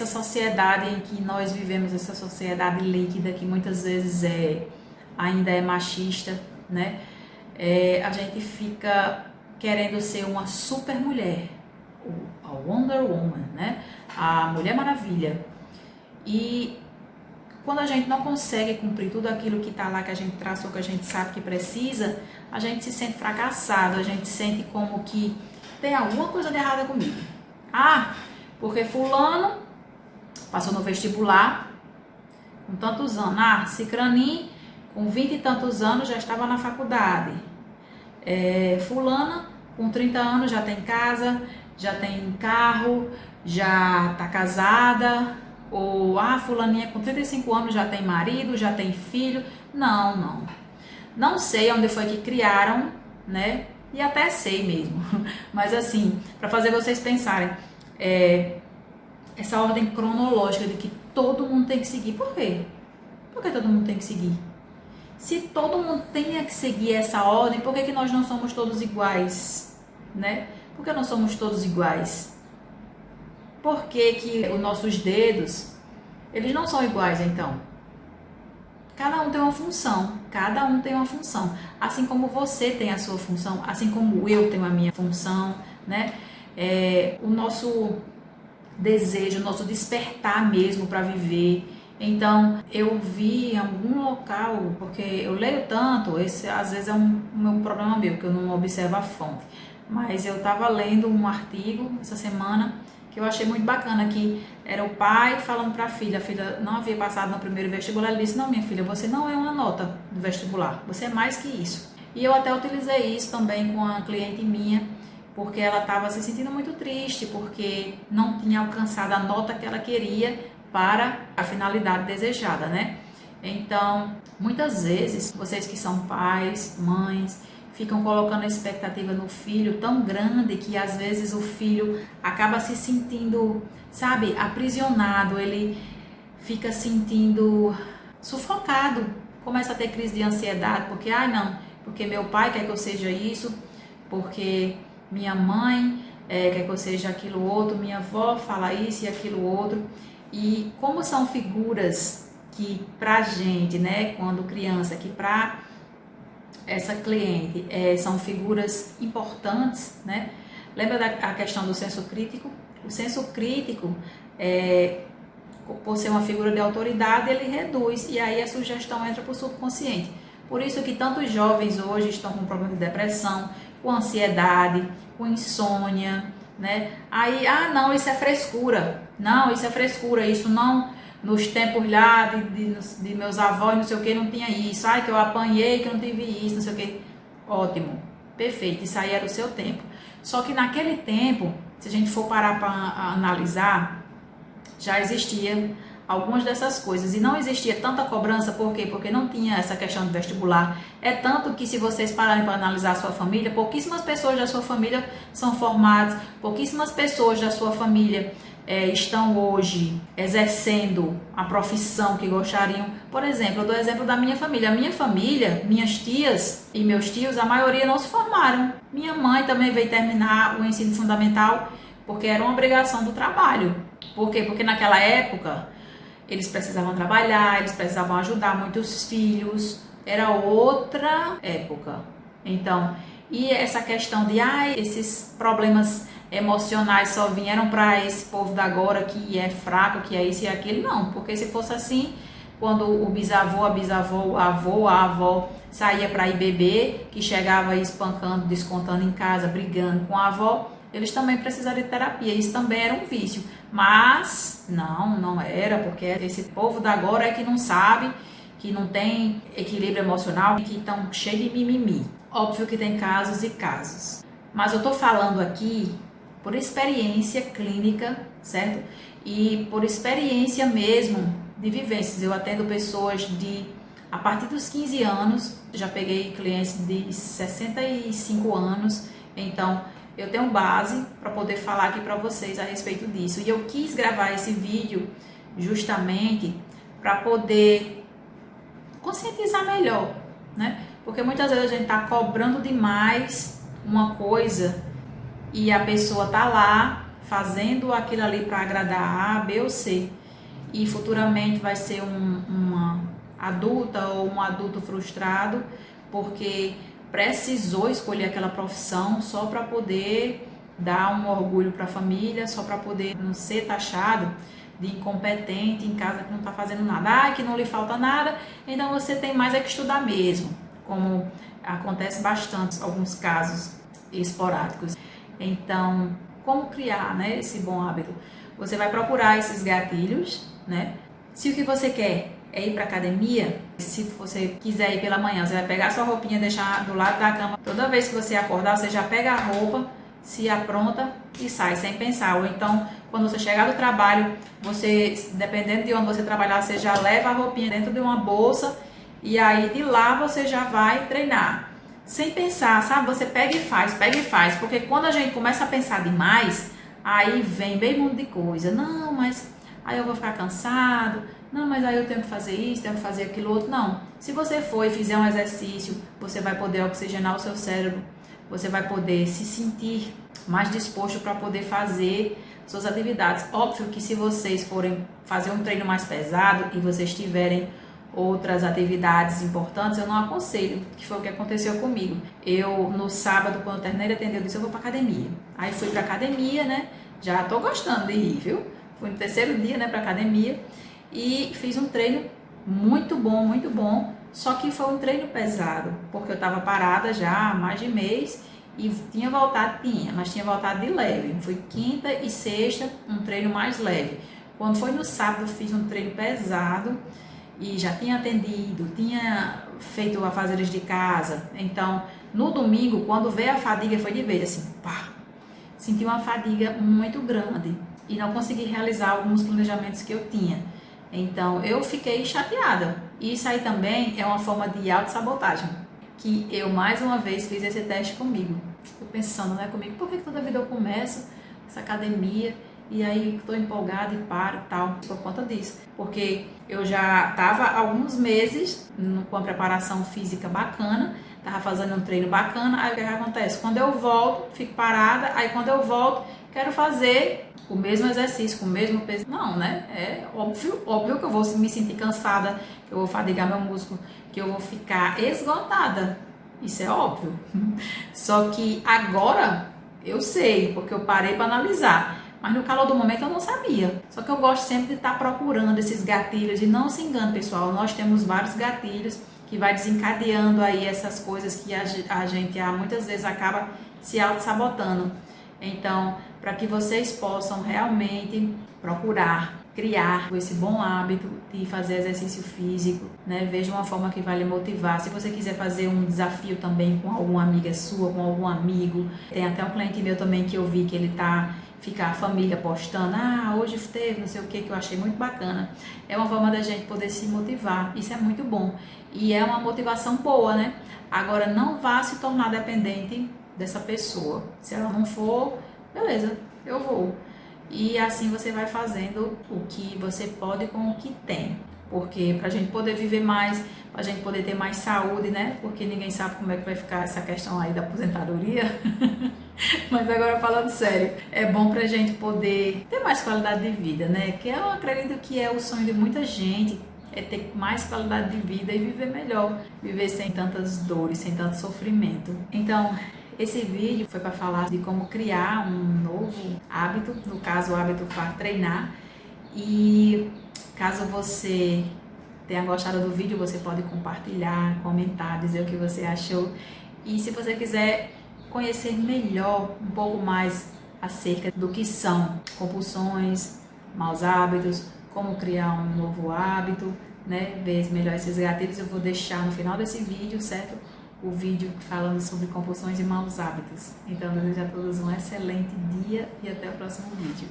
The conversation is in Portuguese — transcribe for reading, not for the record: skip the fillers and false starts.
essa sociedade em que nós vivemos, essa sociedade líquida que muitas vezes ainda é machista, né? A gente fica querendo ser uma super mulher, a Wonder Woman, né? A Mulher Maravilha. E quando a gente não consegue cumprir tudo aquilo que está lá, que a gente traçou, que a gente sabe que precisa, a gente se sente fracassado, a gente sente como que tem alguma coisa de errada comigo. Porque fulano passou no vestibular com tantos anos. Cicraninho com 20 e tantos anos já estava na faculdade. Fulana com 30 anos já tem casa, já tem carro, já está casada. Ou fulaninha com 35 anos já tem marido, já tem filho. Não sei onde foi que criaram, né? E até sei mesmo. Mas assim, para fazer vocês pensarem, essa ordem cronológica de que todo mundo tem que seguir. Por quê? Por que todo mundo tem que seguir? Se todo mundo tem que seguir essa ordem, por que nós não somos todos iguais? Né? Por que não somos todos iguais? Por que os nossos dedos, eles não são iguais, então? Cada um tem uma função, assim como você tem a sua função, assim como eu tenho a minha função, né? O nosso desejo, o nosso despertar mesmo para viver. Então, eu vi em algum local, porque eu leio tanto, esse às vezes é um problema meu, que eu não observo a fonte, mas eu estava lendo um artigo essa semana que eu achei muito bacana, que era o pai falando para a filha não havia passado no primeiro vestibular, ele disse: não, minha filha, você não é uma nota do vestibular, você é mais que isso. E eu até utilizei isso também com uma cliente minha, porque ela estava se sentindo muito triste, porque não tinha alcançado a nota que ela queria para a finalidade desejada, né? Então, muitas vezes, vocês que são pais, mães, ficam colocando a expectativa no filho tão grande que às vezes o filho acaba se sentindo, sabe, aprisionado, ele fica sentindo sufocado, começa a ter crise de ansiedade, porque meu pai quer que eu seja isso, porque minha mãe quer que eu seja aquilo outro, minha avó fala isso e aquilo outro. E como são figuras que pra gente, né, quando criança, que pra essa cliente são figuras importantes, né? Lembra da questão do senso crítico? O senso crítico, por ser uma figura de autoridade, ele reduz, e aí a sugestão entra para o subconsciente. Por isso que tantos jovens hoje estão com problema de depressão, com ansiedade, com insônia, né? Aí, não, isso é frescura. Não, isso é frescura, isso não... Nos tempos lá de meus avós, não sei o que, não tinha isso. Que eu apanhei, que eu não tive isso, não sei o que. Ótimo, perfeito, isso aí era o seu tempo. Só que naquele tempo, se a gente for parar para analisar, já existia algumas dessas coisas. E não existia tanta cobrança, por quê? Porque não tinha essa questão do vestibular. É tanto que se vocês pararem para analisar a sua família, pouquíssimas pessoas da sua família são formadas, pouquíssimas pessoas da sua família estão hoje exercendo a profissão que gostariam. Por exemplo, eu dou exemplo da minha família. A minha família, minhas tias e meus tios, a maioria não se formaram. Minha mãe também veio terminar o ensino fundamental porque era uma obrigação do trabalho. Por quê? Porque naquela época eles precisavam trabalhar, eles precisavam ajudar muitos filhos. Era outra época. Então, e essa questão de esses problemas emocionais só vieram para esse povo da agora que é fraco, que é isso e aquilo? Não, porque se fosse assim, quando o bisavô, a bisavó, o avô, a avó saía para ir beber, que chegava aí espancando, descontando em casa, brigando com a avó, eles também precisaram de terapia. Isso também era um vício. Mas não era, porque esse povo da agora é que não sabe, que não tem equilíbrio emocional, que estão cheios de mimimi. Óbvio que tem casos e casos. Mas eu tô falando aqui por experiência clínica, certo? E por experiência mesmo de vivências. Eu atendo pessoas a partir dos 15 anos, já peguei clientes de 65 anos, então eu tenho base para poder falar aqui para vocês a respeito disso. E eu quis gravar esse vídeo justamente para poder conscientizar melhor, né? Porque muitas vezes a gente tá cobrando demais uma coisa e a pessoa tá lá fazendo aquilo ali para agradar A, B ou C, e futuramente vai ser uma adulta ou um adulto frustrado porque precisou escolher aquela profissão só para poder dar um orgulho para a família, só para poder não ser taxado de incompetente em casa que não está fazendo nada, que não lhe falta nada, então você tem mais é que estudar mesmo, como acontece bastante em alguns casos esporádicos. Então, como criar, né, esse bom hábito? Você vai procurar esses gatilhos, né? Se o que você quer é ir para academia, se você quiser ir pela manhã, você vai pegar sua roupinha, deixar do lado da cama. Toda vez que você acordar, você já pega a roupa, se apronta e sai sem pensar. Ou então, quando você chegar do trabalho, você, dependendo de onde você trabalhar, você já leva a roupinha dentro de uma bolsa e aí de lá você já vai treinar. Sem pensar, sabe? Você pega e faz, porque quando a gente começa a pensar demais, aí vem bem um monte de coisa. Não, mas aí eu vou ficar cansado. Não, mas aí eu tenho que fazer isso, tenho que fazer aquilo outro. Não. Se você for e fizer um exercício, você vai poder oxigenar o seu cérebro, você vai poder se sentir mais disposto para poder fazer suas atividades. Óbvio que se vocês forem fazer um treino mais pesado e vocês tiverem outras atividades importantes, eu não aconselho, que foi o que aconteceu comigo. Eu, no sábado, quando eu terminei de atender, eu disse, eu vou pra academia. Aí fui pra academia, né? Já tô gostando de ir, viu? Fui no terceiro dia, né, pra academia e fiz um treino muito bom, só que foi um treino pesado, porque eu tava parada já há mais de mês e mas tinha voltado de leve. Foi quinta e sexta, um treino mais leve. Quando foi no sábado, fiz um treino pesado, e já tinha atendido, tinha feito afazeres de casa. Então, no domingo, quando veio a fadiga, foi de vez, assim, pá, senti uma fadiga muito grande e não consegui realizar alguns planejamentos que eu tinha. Então, eu fiquei chateada. Isso aí também é uma forma de autossabotagem, que eu, mais uma vez, fiz esse teste comigo. Tô pensando, né, comigo, por que toda vida eu começo essa academia e aí estou empolgada e paro e tal, por conta disso. Porque eu já estava há alguns meses com a preparação física bacana, estava fazendo um treino bacana, aí o que acontece? Quando eu volto, fico parada, aí quando eu volto, quero fazer o mesmo exercício, com o mesmo peso. Não, né? É óbvio que eu vou me sentir cansada, que eu vou fadigar meu músculo, que eu vou ficar esgotada. Isso é óbvio. Só que agora eu sei, porque eu parei para analisar. Mas no calor do momento eu não sabia. Só que eu gosto sempre de estar procurando esses gatilhos. E não se engane, pessoal, nós temos vários gatilhos que vai desencadeando aí essas coisas que a gente muitas vezes acaba se auto-sabotando. Então, para que vocês possam realmente procurar criar esse bom hábito de fazer exercício físico, né? Veja uma forma que vai lhe motivar. Se você quiser fazer um desafio também com alguma amiga sua, com algum amigo, tem até um cliente meu também que eu vi que ele fica a família postando, hoje teve não sei o que eu achei muito bacana. É uma forma da gente poder se motivar, isso é muito bom. E é uma motivação boa, né? Agora, não vá se tornar dependente dessa pessoa. Se ela não for, beleza, eu vou. E assim você vai fazendo o que você pode com o que tem. Porque pra gente poder viver mais, pra gente poder ter mais saúde, né? Porque ninguém sabe como é que vai ficar essa questão aí da aposentadoria. Mas agora falando sério, é bom pra gente poder ter mais qualidade de vida, né? Que eu acredito que é o sonho de muita gente, é ter mais qualidade de vida e viver melhor. Viver sem tantas dores, sem tanto sofrimento. Então, esse vídeo foi para falar de como criar um novo hábito, no caso o hábito para treinar. E caso você tenha gostado do vídeo, você pode compartilhar, comentar, dizer o que você achou. E se você quiser conhecer melhor, um pouco mais acerca do que são compulsões, maus hábitos, como criar um novo hábito, né? Ver melhor esses gatilhos, eu vou deixar no final desse vídeo, certo? O vídeo falando sobre compulsões e maus hábitos. Então, eu desejo a todos um excelente dia e até o próximo vídeo.